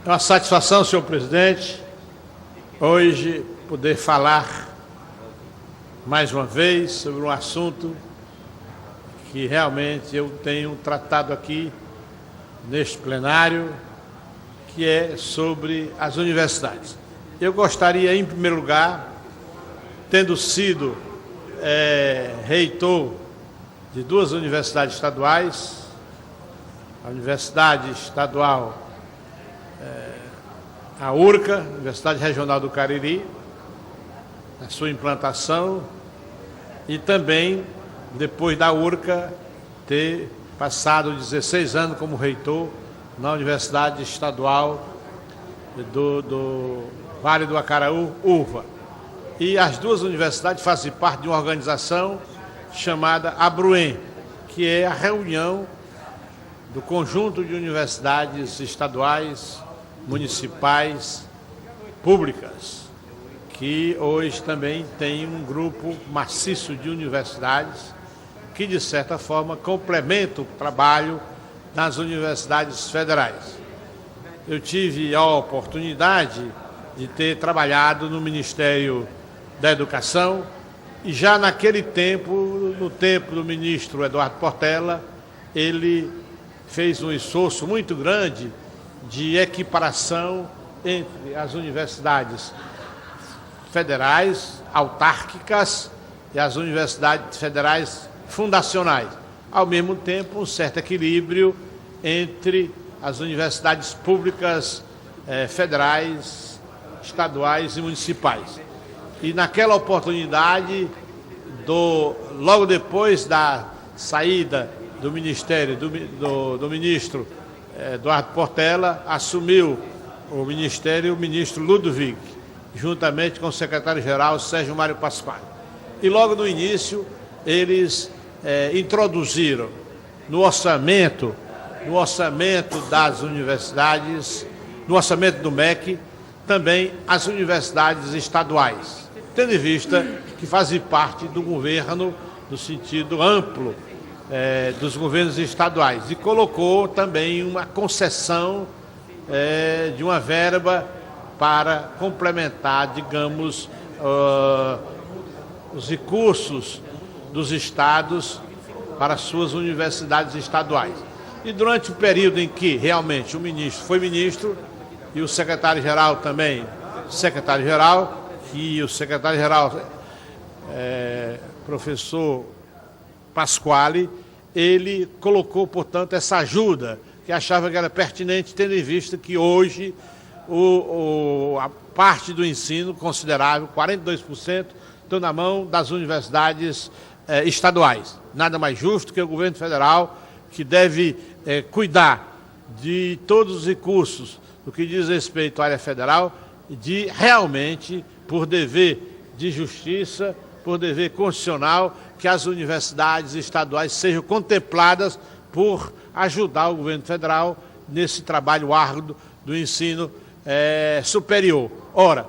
É uma satisfação, senhor presidente, hoje poder falar mais uma vez sobre um assunto que realmente eu tenho tratado aqui neste plenário, que é sobre as universidades. Eu gostaria, em primeiro lugar, tendo sido reitor de duas universidades estaduais, a Universidade Estadual, a URCA, Universidade Regional do Cariri, na sua implantação, e também, depois da URCA, ter passado 16 anos como reitor na Universidade Estadual do Vale do Acaraú, UVA. E as duas universidades fazem parte de uma organização chamada ABRUEM, que é a reunião do conjunto de universidades estaduais, municipais, públicas, que hoje também tem um grupo maciço de universidades que, de certa forma, complementa o trabalho das universidades federais. Eu tive a oportunidade de ter trabalhado no Ministério da Educação e já naquele tempo, no tempo do ministro Eduardo Portela, ele fez um esforço muito grande de equiparação entre as universidades federais, autárquicas, e as universidades federais fundacionais. Ao mesmo tempo, um certo equilíbrio entre as universidades públicas federais, estaduais e municipais. E naquela oportunidade, logo depois da saída do Ministério do ministro Eduardo Portela, assumiu o Ministério o ministro Ludwig, juntamente com o secretário-geral Sérgio Mário Pasquale. E logo no início, eles introduziram no orçamento das universidades, no orçamento do MEC, também as universidades estaduais, tendo em vista que fazem parte do governo, no sentido amplo, dos governos estaduais, e colocou também uma concessão de uma verba para complementar, digamos, os recursos dos estados para suas universidades estaduais. E durante o período em que realmente o ministro foi ministro e o secretário-geral também secretário-geral, e o secretário-geral professor Pasquale, ele colocou, portanto, essa ajuda que achava que era pertinente, tendo em vista que hoje a parte do ensino considerável, 42%, estão na mão das universidades estaduais. Nada mais justo que o governo federal, que deve cuidar de todos os recursos do que diz respeito à área federal, de realmente, por dever de justiça, por dever constitucional, que as universidades estaduais sejam contempladas por ajudar o governo federal nesse trabalho árduo do ensino superior. Ora,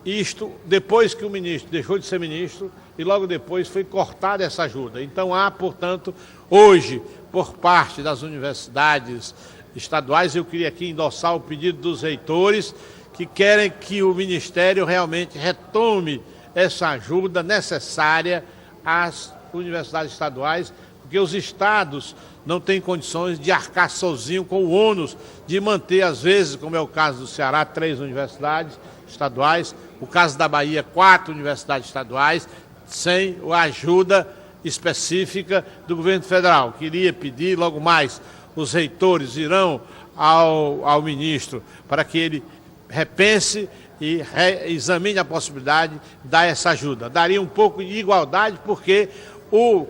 isto depois que o ministro deixou de ser ministro e logo depois foi cortada essa ajuda. Então há, portanto, hoje, por parte das universidades estaduais, eu queria aqui endossar o pedido dos reitores que querem que o Ministério realmente retome essa ajuda necessária às universidades estaduais, porque os estados não têm condições de arcar sozinho com o ônus de manter, às vezes, como é o caso do Ceará, 3 universidades estaduais, o caso da Bahia, 4 universidades estaduais, sem a ajuda específica do governo federal. Queria pedir, logo mais, os reitores irão ao ministro para que ele repense e examine a possibilidade de dar essa ajuda. Daria um pouco de igualdade, porque o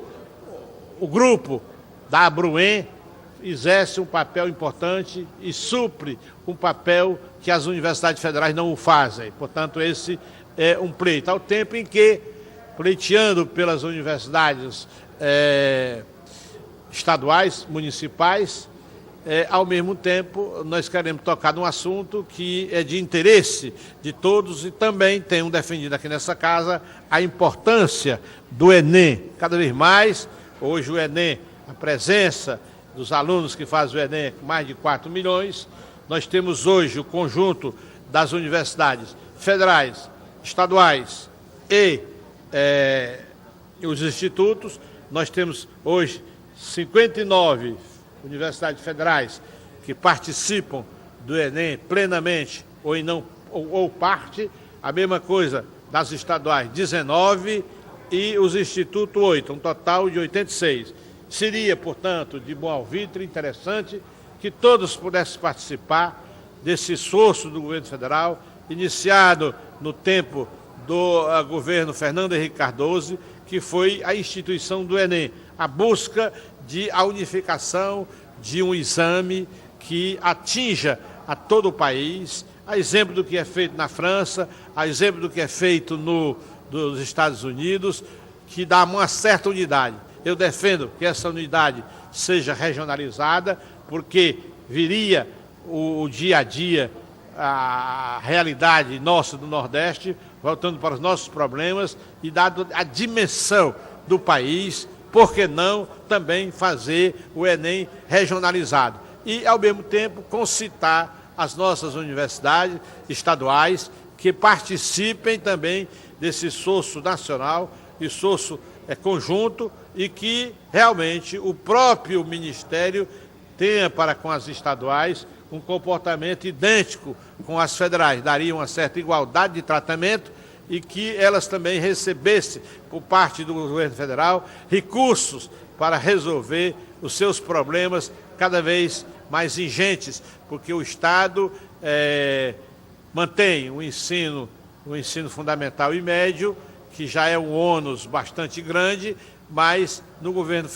grupo da ABRUEM exerce um papel importante e supre um papel que as universidades federais não o fazem. Portanto, esse é um pleito. Ao tempo em que, pleiteando pelas universidades estaduais, municipais, ao mesmo tempo, nós queremos tocar num assunto que é de interesse de todos e também tenho defendido aqui nessa casa a importância do Enem. Cada vez mais, hoje o Enem, a presença dos alunos que fazem o Enem, mais de 4 milhões, nós temos hoje o conjunto das universidades federais, estaduais e os institutos. Nós temos hoje 59 universidades federais que participam do Enem plenamente ou parte. A mesma coisa das estaduais, 19, e os institutos 8, um total de 86. Seria, portanto, de bom alvitre, interessante, que todos pudessem participar desse esforço do governo federal, iniciado no tempo do governo Fernando Henrique Cardoso, que foi a instituição do Enem, a busca de a unificação de um exame que atinja a todo o país, a exemplo do que é feito na França, a exemplo do que é feito nos Estados Unidos, que dá uma certa unidade. Eu defendo que essa unidade seja regionalizada, porque viria o dia a dia, a realidade nossa do Nordeste, voltando para os nossos problemas, e dado a dimensão do país, por que não também fazer o Enem regionalizado? E, ao mesmo tempo, concitar as nossas universidades estaduais que participem também desse esforço nacional, esforço conjunto, e que realmente o próprio Ministério tenha para com as estaduais um comportamento idêntico com as federais, daria uma certa igualdade de tratamento, e que elas também recebessem, por parte do governo federal, recursos para resolver os seus problemas cada vez mais ingentes, porque o Estado mantém o ensino fundamental e médio, que já é um ônus bastante grande, mas no governo,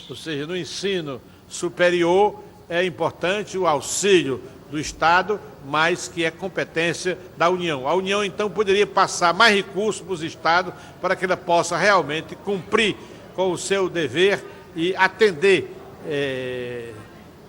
ou seja, no ensino superior, é importante o auxílio do Estado, mas que é competência da União. A União, então, poderia passar mais recursos para os Estados para que ela possa realmente cumprir com o seu dever e atender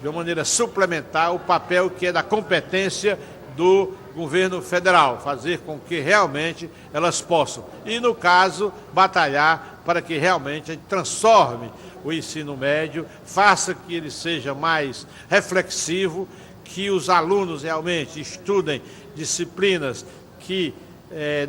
de uma maneira suplementar o papel que é da competência do governo federal, fazer com que realmente elas possam, e no caso, batalhar para que realmente a gente transforme o ensino médio, faça que ele seja mais reflexivo, que os alunos realmente estudem disciplinas que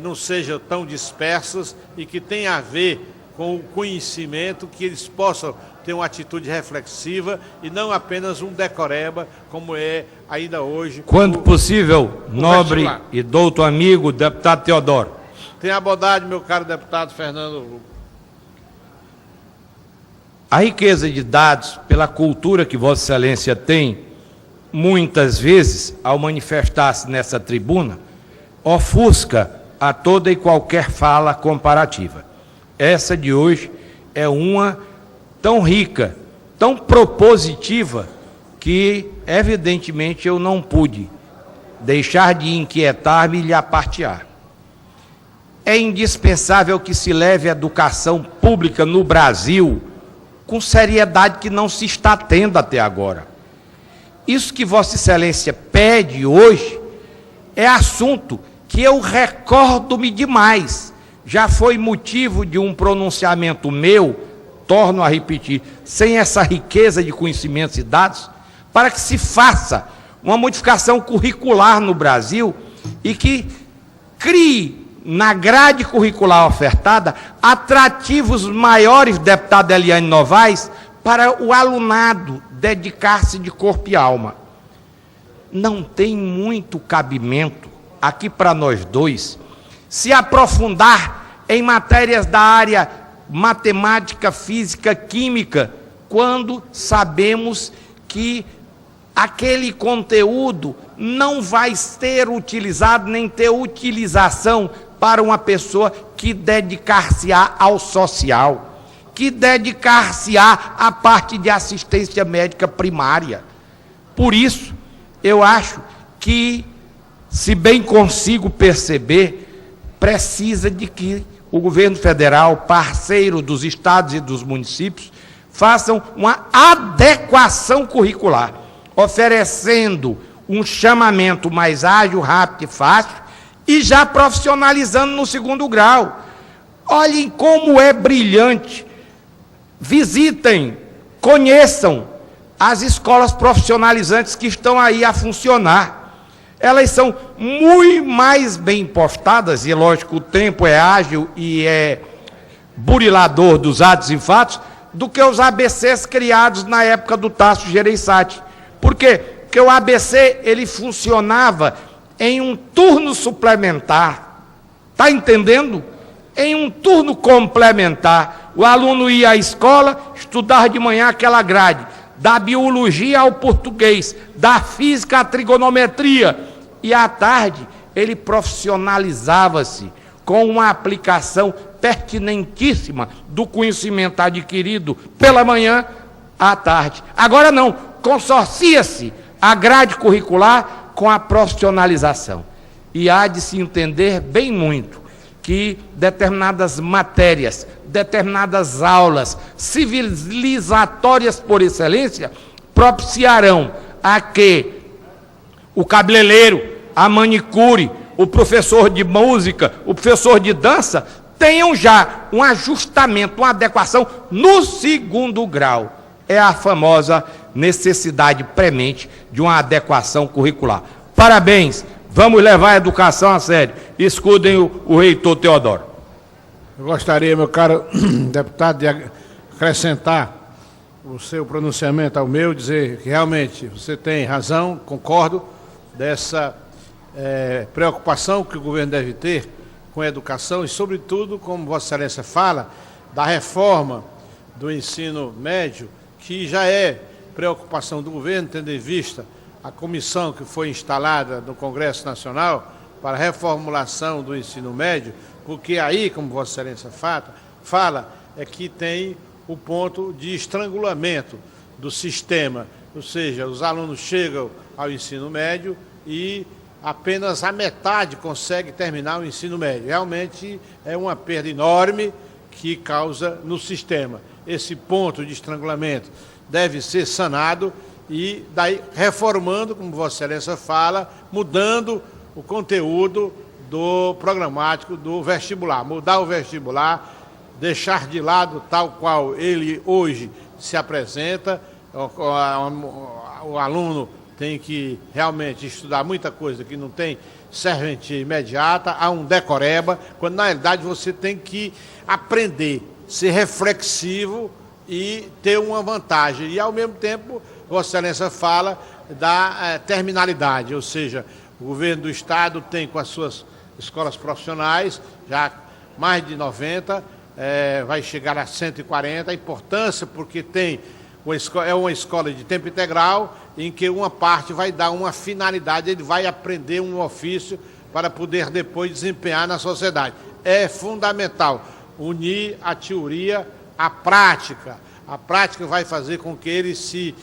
não sejam tão dispersas e que tenham a ver com o conhecimento, que eles possam ter uma atitude reflexiva e não apenas um decoreba, como é ainda hoje. Quando possível, nobre e douto amigo, deputado Teodoro. Tenha a bondade, meu caro deputado Fernando. A riqueza de dados, pela cultura que Vossa Excelência tem, muitas vezes, ao manifestar-se nessa tribuna, ofusca a toda e qualquer fala comparativa. Essa de hoje é uma tão rica, tão propositiva, que, evidentemente, eu não pude deixar de inquietar-me e lhe apartear. É indispensável que se leve a educação pública no Brasil com seriedade que não se está tendo até agora. Isso que Vossa Excelência pede hoje é assunto que eu recordo-me demais. Já foi motivo de um pronunciamento meu, torno a repetir, sem essa riqueza de conhecimentos e dados, para que se faça uma modificação curricular no Brasil e que crie na grade curricular ofertada atrativos maiores, deputada Eliane Novaes, para o alunado dedicar-se de corpo e alma. Não tem muito cabimento aqui para nós dois se aprofundar em matérias da área matemática, física, química, quando sabemos que aquele conteúdo não vai ser utilizado, nem ter utilização para uma pessoa que dedicar-se-á ao social, que dedicar-se-á à parte de assistência médica primária. Por isso, eu acho que, se bem consigo perceber, precisa de que o governo federal, parceiro dos estados e dos municípios, façam uma adequação curricular, oferecendo um chamamento mais ágil, rápido e fácil, e já profissionalizando no segundo grau. Olhem como é brilhante. Visitem, conheçam as escolas profissionalizantes que estão aí a funcionar. Elas são muito mais bem postadas, e lógico, o tempo é ágil e é burilador dos atos e fatos, do que os ABCs criados na época do Tasso Gereissati. Por quê? Porque o ABC, ele funcionava em um turno suplementar. Está entendendo? Em um turno complementar. O aluno ia à escola, estudava de manhã aquela grade, da biologia ao português, da física à trigonometria, e à tarde ele profissionalizava-se com uma aplicação pertinentíssima do conhecimento adquirido pela manhã à tarde. Agora não, consorcia-se a grade curricular com a profissionalização. E há de se entender bem muito que determinadas matérias, determinadas aulas civilizatórias por excelência propiciarão a que o cabeleireiro, a manicure, o professor de música, o professor de dança tenham já um ajustamento, uma adequação no segundo grau. É a famosa necessidade premente de uma adequação curricular. Parabéns, vamos levar a educação a sério. Escutem o reitor Teodoro. Eu gostaria, meu caro deputado, de acrescentar o seu pronunciamento ao meu, dizer que realmente você tem razão, concordo, dessa preocupação que o governo deve ter com a educação e, sobretudo, como Vossa Excelência fala, da reforma do ensino médio, que já é preocupação do governo, tendo em vista a comissão que foi instalada no Congresso Nacional para a reformulação do ensino médio, porque aí, como Vossa Excelência fala, é que tem o ponto de estrangulamento do sistema, ou seja, os alunos chegam ao ensino médio e apenas a metade consegue terminar o ensino médio. Realmente é uma perda enorme que causa no sistema. Esse ponto de estrangulamento deve ser sanado e daí reformando, como Vossa Excelência fala, mudando o conteúdo do programático do vestibular. Mudar o vestibular, deixar de lado tal qual ele hoje se apresenta. O aluno tem que realmente estudar muita coisa que não tem serventia imediata, há um decoreba, quando na realidade você tem que aprender, ser reflexivo e ter uma vantagem. E ao mesmo tempo, Vossa Excelência fala da terminalidade, ou seja, o governo do Estado tem com as suas escolas profissionais, já mais de 90, vai chegar a 140, a importância porque tem uma escola de tempo integral, em que uma parte vai dar uma finalidade, ele vai aprender um ofício para poder depois desempenhar na sociedade. É fundamental unir a teoria à prática. A prática vai fazer com que ele se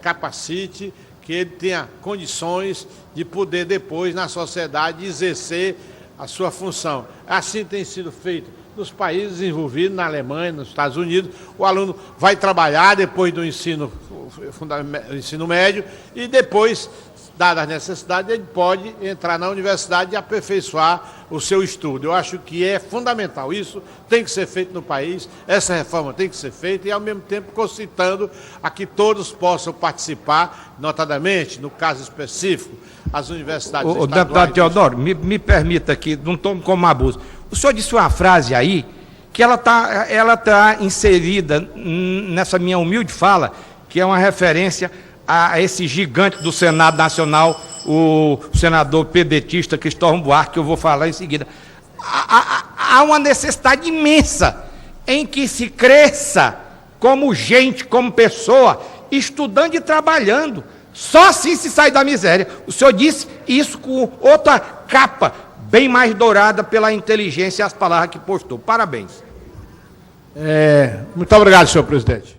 capacite, que ele tenha condições de poder depois na sociedade exercer a sua função. Assim tem sido feito nos países envolvidos, na Alemanha, nos Estados Unidos. O aluno vai trabalhar depois do ensino médio e depois, dadas as necessidades, ele pode entrar na universidade e aperfeiçoar o seu estudo. Eu acho que é fundamental. Isso tem que ser feito no país, essa reforma tem que ser feita e, ao mesmo tempo, concitando a que todos possam participar, notadamente, no caso específico, as universidades estaduais. O deputado Teodoro, me permita aqui, não tomo como abuso. O senhor disse uma frase aí que ela tá inserida nessa minha humilde fala, que é uma referência a esse gigante do Senado Nacional, o senador pedetista Cristóvão Buarque, que eu vou falar em seguida. Há uma necessidade imensa em que se cresça como gente, como pessoa, estudando e trabalhando. Só assim se sai da miséria. O senhor disse isso com outra capa, bem mais dourada pela inteligência e as palavras que postou. Parabéns. Muito obrigado, senhor presidente.